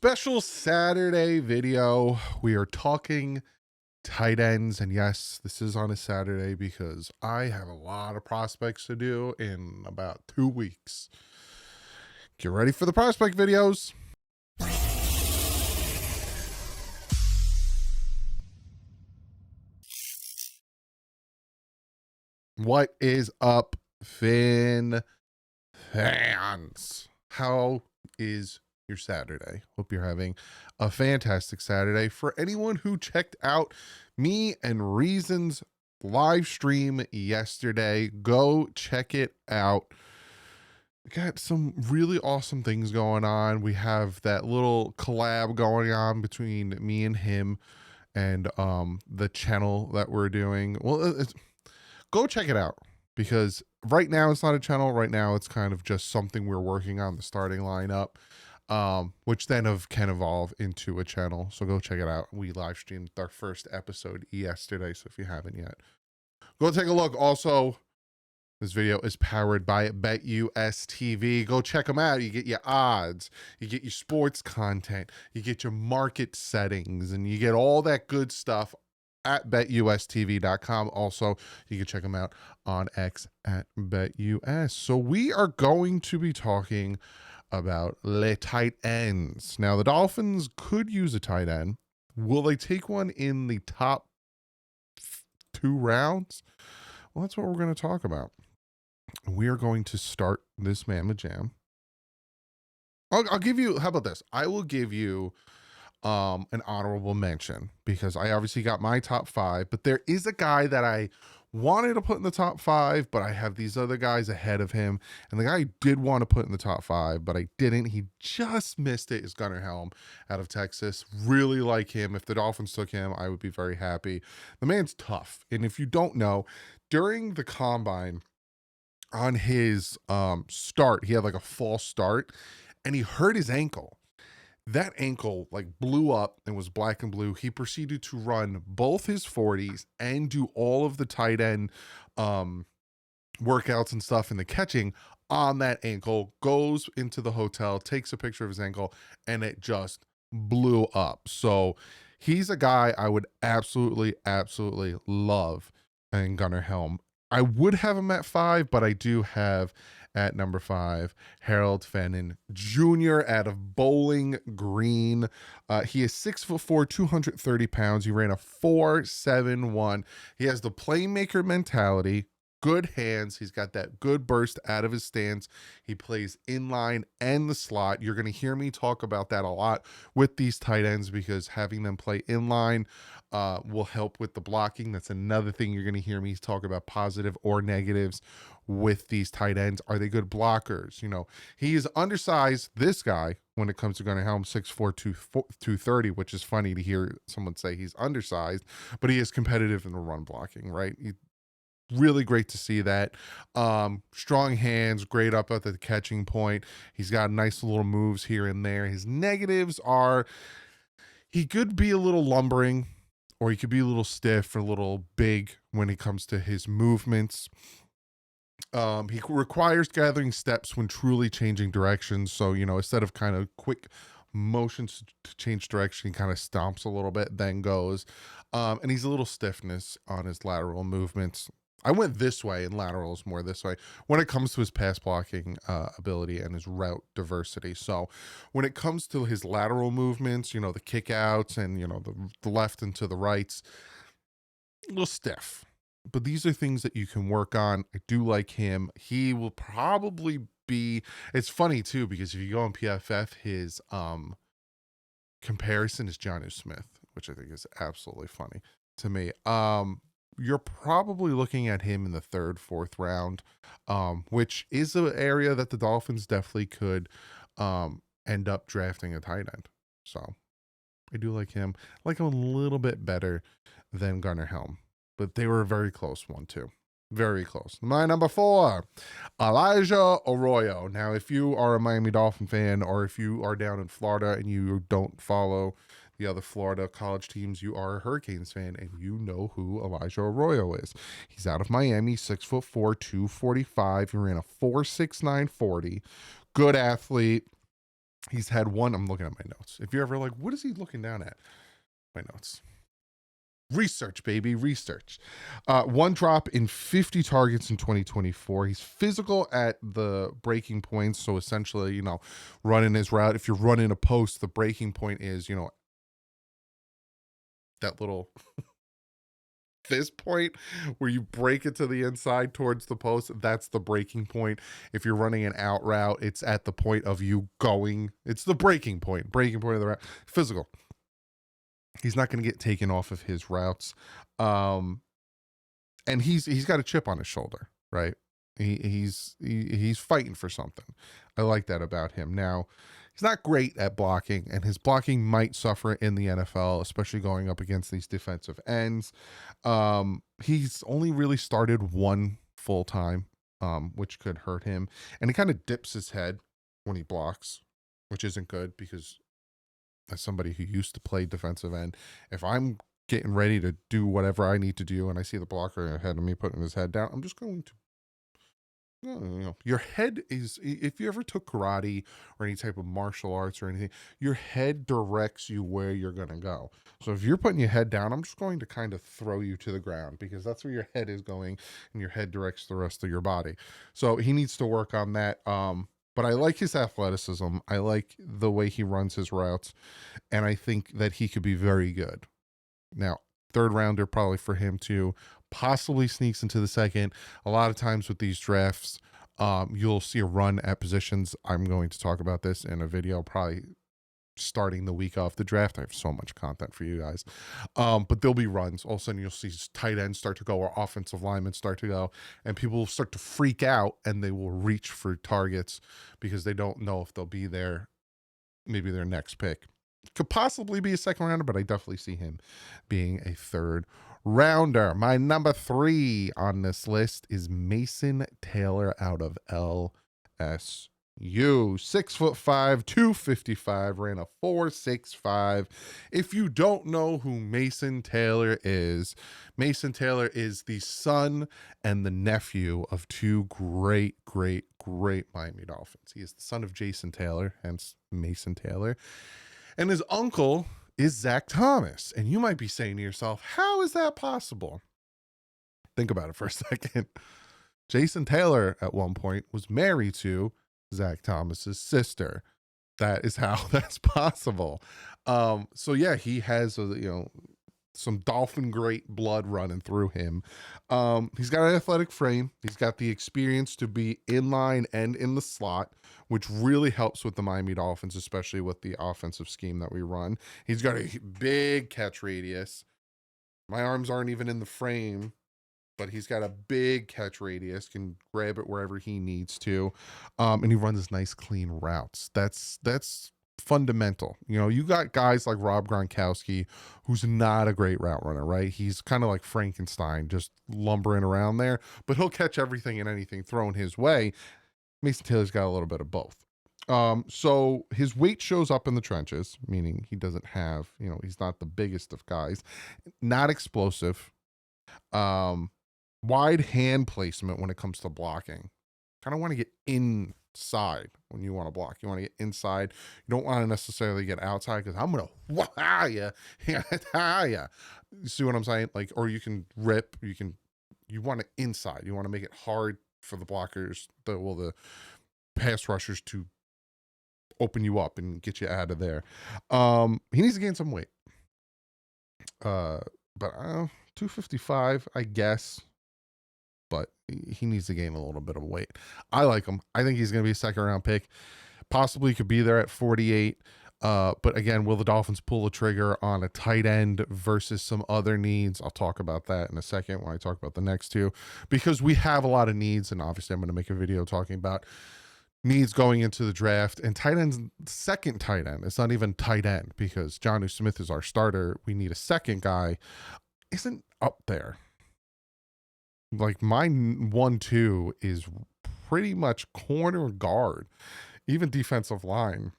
Special Saturday video. We are talking tight ends. And yes, this is on a Saturday because I have a lot of prospects to do in about 2 weeks. Get ready for the prospect videos. What is up, Finn fans? How is your Saturday? Hope you're having a fantastic Saturday. For anyone who checked out me and Reason's live stream yesterday, go check it out. We got some really awesome things going on. We have that little collab going on between me and him and the channel that we're doing. Well, go check it out, because right now it's not a channel. Right now it's kind of just something we're working on, the starting lineup, which then can evolve into a channel. So go check it out. We live streamed our first episode yesterday, so if you haven't yet, go take a look. Also, this video is powered by BetUS TV. Go check them out. You get your odds, you get your sports content, you get your market settings, and you get all that good stuff at betustv.com. Also, you can check them out on X at BetUS. So we are going to be talking about le tight ends. Now, the Dolphins could use a tight end. Will they take one in the top 2 rounds? Well, that's what we're going to talk about. We are going to start this Mamma Jam. I'll give you, how about this? I will give you an honorable mention, because I obviously got my top 5, but there is a guy that I wanted to put in the top 5, but I have these other guys ahead of him, and the guy I did want to put in the top 5, but I didn't. He just missed it. Is Gunnar Helm out of Texas. Really like him. If the Dolphins took him, I would be very happy. The man's tough, and if you don't know, during the combine on his start, he had like a false start, and he hurt his ankle. That ankle like blew up and was black and blue. He proceeded to run both his 40s and do all of the tight end workouts and stuff in the catching on that ankle, goes into the hotel, takes a picture of his ankle, and it just blew up. So he's a guy I would absolutely love in Gunnar Helm. I would have him at 5, but I do have at number 5, Harold Fannin Jr. out of Bowling Green. He is 6'4", 230 pounds. He ran a 4.71. He has the playmaker mentality, good hands. He's got that good burst out of his stance. He plays inline and the slot. You're going to hear me talk about that a lot with these tight ends, because having them play inline will help with the blocking. That's another thing you're going to hear me talk about, positive or negatives with these tight ends. Are they good blockers? You know, he is undersized, this guy, when it comes to Gunnar Helm, 6'4", 230, which is funny to hear someone say he's undersized, but he is competitive in the run blocking, right? Really great to see that. Strong hands, great up at the catching point. He's got nice little moves here and there. His negatives are he could be a little lumbering, or he could be a little stiff or a little big when it comes to his movements. He requires gathering steps when truly changing directions. So, you know, instead of kind of quick motions to change direction, he kind of stomps a little bit, then goes. And he's a little stiffness on his lateral movements. I went this way, and laterals more this way when it comes to his pass blocking ability and his route diversity. So when it comes to his lateral movements, you know, the kick outs and, you know, the left and to the rights, a little stiff. But these are things that you can work on. I do like him. He will probably be, it's funny too, because if you go on PFF, his comparison is Jonnu Smith, which I think is absolutely funny to me. You're probably looking at him in the 3rd, 4th round, which is an area that the Dolphins definitely could end up drafting a tight end. So I do like him. I like him a little bit better than Gunnar Helm, but they were a very close one too. Very close. My number 4, Elijah Arroyo. Now, if you are a Miami Dolphin fan, or if you are down in Florida and you don't follow the other Florida college teams, you are a Hurricanes fan, and you know who Elijah Arroyo is. He's out of Miami, 6'4", 245. He ran a 4.69 40. Good athlete. He's had one. I'm looking at my notes. If you're ever like, what is he looking down at? My notes. Research, baby, research. One drop in 50 targets in 2024. He's physical at the breaking points. So essentially, running his route. If you're running a post, the breaking point is, that little fist point where you break it to the inside towards the post. That's the breaking point. If you're running an out route, it's at the point of you going. It's the breaking point of the route. Physical. He's not going to get taken off of his routes. And he's got a chip on his shoulder, right? He's fighting for something. I like that about him. Now, he's not great at blocking, and his blocking might suffer in the NFL, especially going up against these defensive ends. He's only really started one full time, which could hurt him. And he kind of dips his head when he blocks, which isn't good because as somebody who used to play defensive end, if I'm getting ready to do whatever I need to do and I see the blocker ahead of me putting his head down, I'm just going to, your head is, if you ever took karate or any type of martial arts or anything, your head directs you where you're going to go. So if you're putting your head down, I'm just going to kind of throw you to the ground because that's where your head is going and your head directs the rest of your body. So he needs to work on that. But I like his athleticism. I like the way he runs his routes. And I think that he could be very good. Now, third rounder probably for him too. Possibly sneaks into the second. A lot of times with these drafts, you'll see a run at positions. I'm going to talk about this in a video probably starting the week of the draft. I have so much content for you guys. But there'll be runs. All of a sudden you'll see tight ends start to go or offensive linemen start to go, and people will start to freak out and they will reach for targets because they don't know if they'll be there. Maybe their next pick could possibly be a second rounder, but I definitely see him being a third rounder. My number 3 on this list is Mason Taylor out of LSU. 6'5", 255, ran a 4.65. If you don't know who Mason Taylor is the son and the nephew of two great Miami Dolphins. He is the son of Jason Taylor, hence Mason Taylor. And his uncle is Zach Thomas. And you might be saying to yourself, how is that possible? Think about it for a second. Jason Taylor at one point was married to Zach Thomas's sister. That is how that's possible. So yeah, he has some Dolphin great blood running through him. He's got an athletic frame. He's got the experience to be in line and in the slot, which really helps with the Miami Dolphins, especially with the offensive scheme that we run. He's got a big catch radius. My arms aren't even in the frame, but he's got a big catch radius, can grab it wherever he needs to. And he runs nice, clean routes. That's fundamental. You got guys like Rob Gronkowski, who's not a great route runner, right? He's kind of like Frankenstein, just lumbering around there, but he'll catch everything and anything thrown his way. Mason Taylor's got a little bit of both. So his weight shows up in the trenches, meaning he doesn't have, he's not the biggest of guys, not explosive. Wide hand placement when it comes to blocking. Kind of want to get inside when you want to block. You want to get inside. You don't want to necessarily get outside because I'm going to wah ya. You see what I'm saying? Like, or you can rip. You want it inside. You want to make it hard for the blockers, the pass rushers to open you up and get you out of there. He needs to gain some weight. But 255, I guess. But he needs to gain a little bit of weight. I like him. I think he's going to be a second round pick. Possibly could be there at 48. But again, will the Dolphins pull the trigger on a tight end versus some other needs? I'll talk about that in a second when I talk about the next two, because we have a lot of needs. And obviously I'm going to make a video talking about needs going into the draft, and tight end's second tight end. It's not even tight end because Jonnu Smith is our starter. We need a second guy. Isn't up there. Like my 1-2 is pretty much corner guard, even defensive line,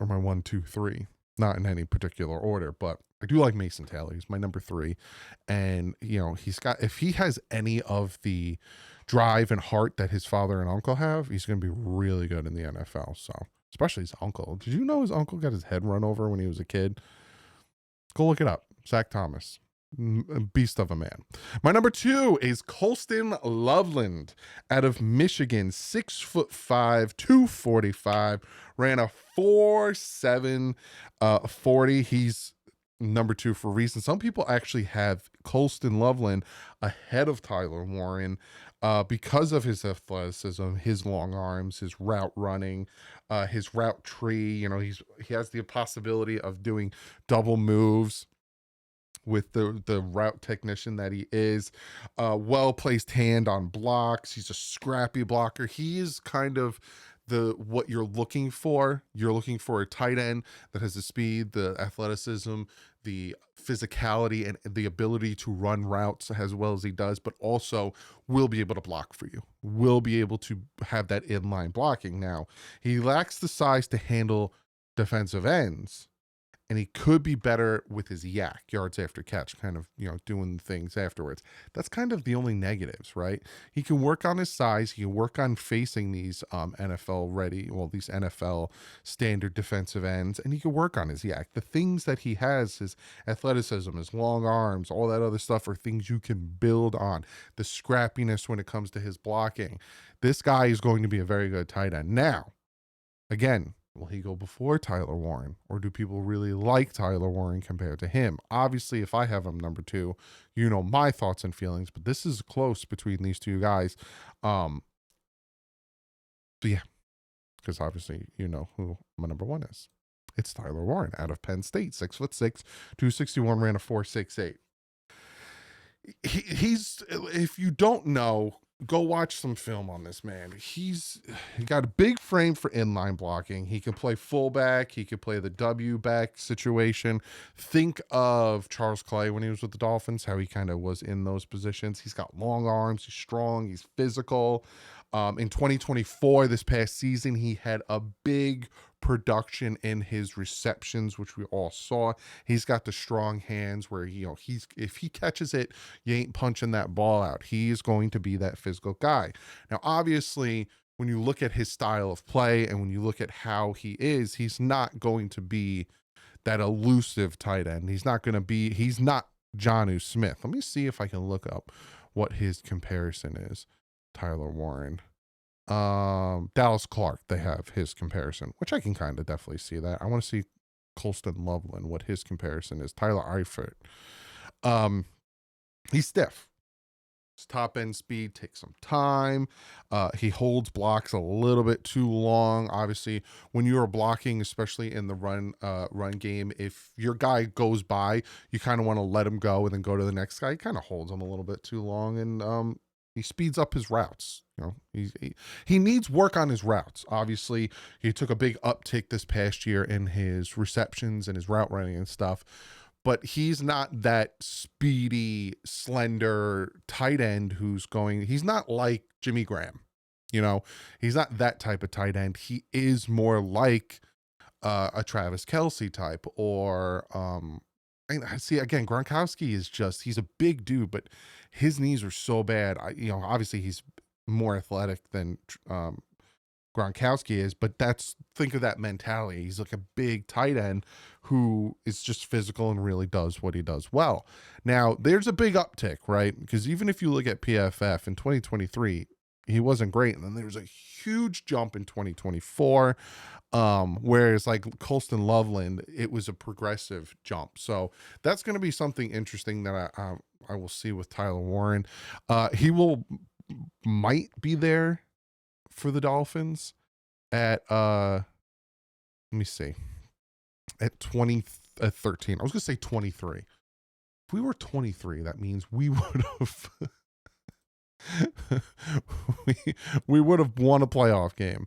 or my 1-2-3, not in any particular order, but I do like Mason Taylor. He's my number 3. And, if he has any of the drive and heart that his father and uncle have, he's going to be really good in the NFL. So especially his uncle. Did you know his uncle got his head run over when he was a kid? Go look it up. Zach Thomas. Beast of a man. My number 2 is Colston Loveland out of Michigan, 6'5", 245, ran a 4.7 40. He's number 2 for a reason. Some people actually have Colston Loveland ahead of Tyler Warren because of his athleticism, his long arms, his route running, his route tree. You know, he has the possibility of doing double moves with the route technician that he is. Well placed hand on blocks. He's a scrappy blocker. He is kind of what you're looking for. You're looking for a tight end that has the speed, the athleticism, the physicality, and the ability to run routes as well as he does, but also will be able to block for you, will be able to have that inline blocking. Now, he lacks the size to handle defensive ends, and he could be better with his yak, yards after catch, kind of, you know, doing things afterwards. That's kind of the only negatives, right? He can work on his size. He can work on facing these these NFL standard defensive ends, and he can work on his yak. The things that he has, his athleticism, his long arms, all that other stuff are things you can build on. The scrappiness when it comes to his blocking. This guy is going to be a very good tight end. Now, again, will he go before Tyler Warren, or do people really like Tyler Warren compared to him? Obviously, if I have him number 2, you know my thoughts and feelings, but this is close between these two guys. So yeah, because obviously you know who my number 1 is. It's Tyler Warren out of Penn State, 6'6", 261, ran a 4.68. He's, if you don't know, go watch some film on this man. He got a big frame for inline blocking. He can play fullback. He could play the W back situation. Think of Charles Clay when he was with the Dolphins, how he kind of was in those positions. He's got long arms. He's strong. He's physical. In 2024, this past season, he had a big production in his receptions, which we all saw. He's got the strong hands where, you know, if he catches it, you ain't punching that ball out. He is going to be that physical guy. Now, obviously, when you look at his style of play and when you look at how he is, he's not going to be that elusive tight end. He's not Jonnu Smith. Let me see if I can look up what his comparison is. Tyler Warren. Dallas Clark, they have his comparison, which I can kind of definitely see that. I want to see Colston Loveland, what his comparison is. Tyler Eifert. He's stiff. His top end speed takes some time. He holds blocks a little bit too long. Obviously, when you are blocking, especially in the run game, if your guy goes by, you kind of want to let him go and then go to the next guy. He kind of holds him a little bit too long, and he speeds up his routes. You know, he needs work on his routes. Obviously, he took a big uptick this past year in his receptions and his route running and stuff, but he's not that speedy, slender tight end he's not like Jimmy Graham. You know, he's not that type of tight end. He is more like a Travis Kelce type, or I see, again, Gronkowski is he's a big dude, but his knees are so bad. Obviously he's more athletic than Gronkowski is, but think of that mentality. He's like a big tight end who is just physical and really does what he does well. Now, there's a big uptick, right? Because even if you look at PFF in 2023, he wasn't great. And then there was a huge jump in 2024. Whereas like Colston Loveland, it was a progressive jump. So that's going to be something interesting that I will see with Tyler Warren. He might be there for the Dolphins at let me see, at 13. I was gonna say 23. If we were 23, that means we would have we would have won a playoff game.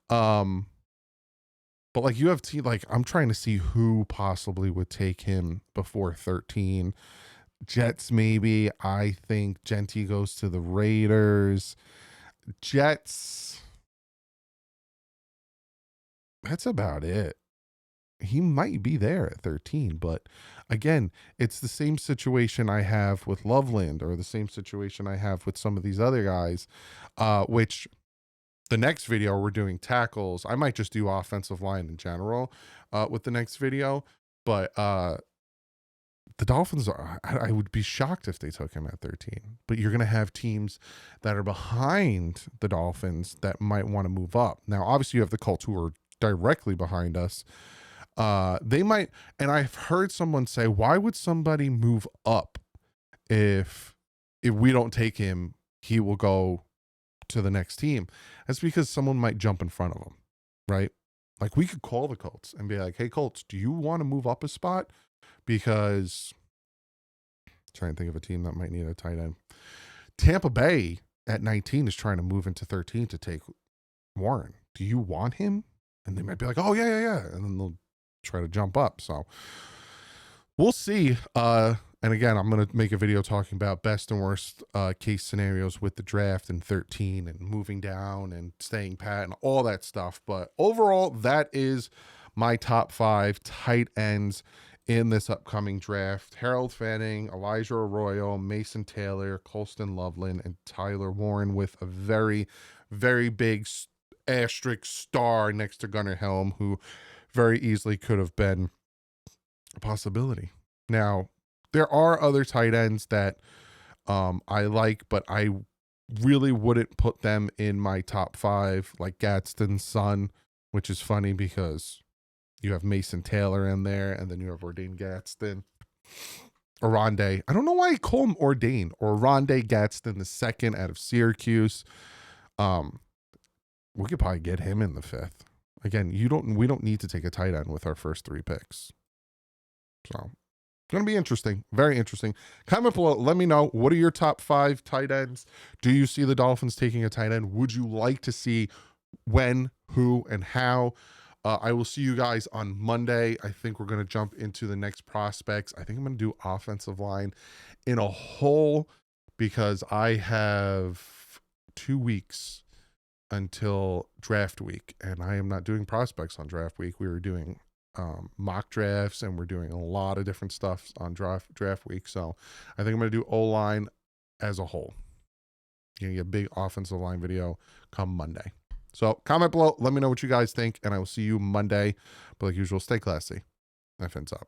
But like you have like I'm trying to see who possibly would take him before 13. Jets, maybe. I think Genty goes to the Raiders. Jets. That's about it. He might be there at 13, but again, it's the same situation I have with Loveland, or the same situation I have with some of these other guys, which the next video we're doing tackles. I might just do offensive line in general with the next video, but the Dolphins are, I would be shocked if they took him at 13, but you're going to have teams that are behind the Dolphins that might want to move up. Now, obviously you have the Colts who are directly behind us. They might, and I've heard someone say, why would somebody move up if we don't take him, he will go to the next team? That's because someone might jump in front of him, right? Like we could call the Colts and be like, hey Colts, do you want to move up a spot? Because I'm trying to think of a team that might need a tight end. Tampa Bay at 19 is trying to move into 13 to take Warren. Do you want him? And they might be like, oh yeah. And then they'll try to jump up. So we'll see. And again, I'm going to make a video talking about best and worst case scenarios with the draft in 13 and moving down and staying pat and all that stuff. But overall, that is my top 5 tight ends in this upcoming draft. Harold Fanning, Elijah Arroyo, Mason Taylor, Colston Loveland, and Tyler Warren, with a very, very big asterisk star next to Gunnar Helm, who very easily could have been a possibility. Now, there are other tight ends that I like, but I really wouldn't put them in my top 5, like Gadsden's son, which is funny because you have Mason Taylor in there, and then you have Ordain Gadsden. Oronde. I don't know why I call him Ordain. Oronde Gadsden the second out of Syracuse. We could probably get him in the 5th. Again, we don't need to take a tight end with our first 3 picks. So going to be interesting. Very interesting. Comment below. Let me know. What are your top 5 tight ends? Do you see the Dolphins taking a tight end? Would you like to see when, who, and how? I will see you guys on Monday. I think we're going to jump into the next prospects. I think I'm going to do offensive line in a whole, because I have 2 weeks until draft week, and I am not doing prospects on draft week. We were doing mock drafts, and we're doing a lot of different stuff on draft week. So I think I'm going to do O-line as a whole. You're going to get a big offensive line video come Monday. So comment below. Let me know what you guys think, and I will see you Monday. But like usual, stay classy. My fins up.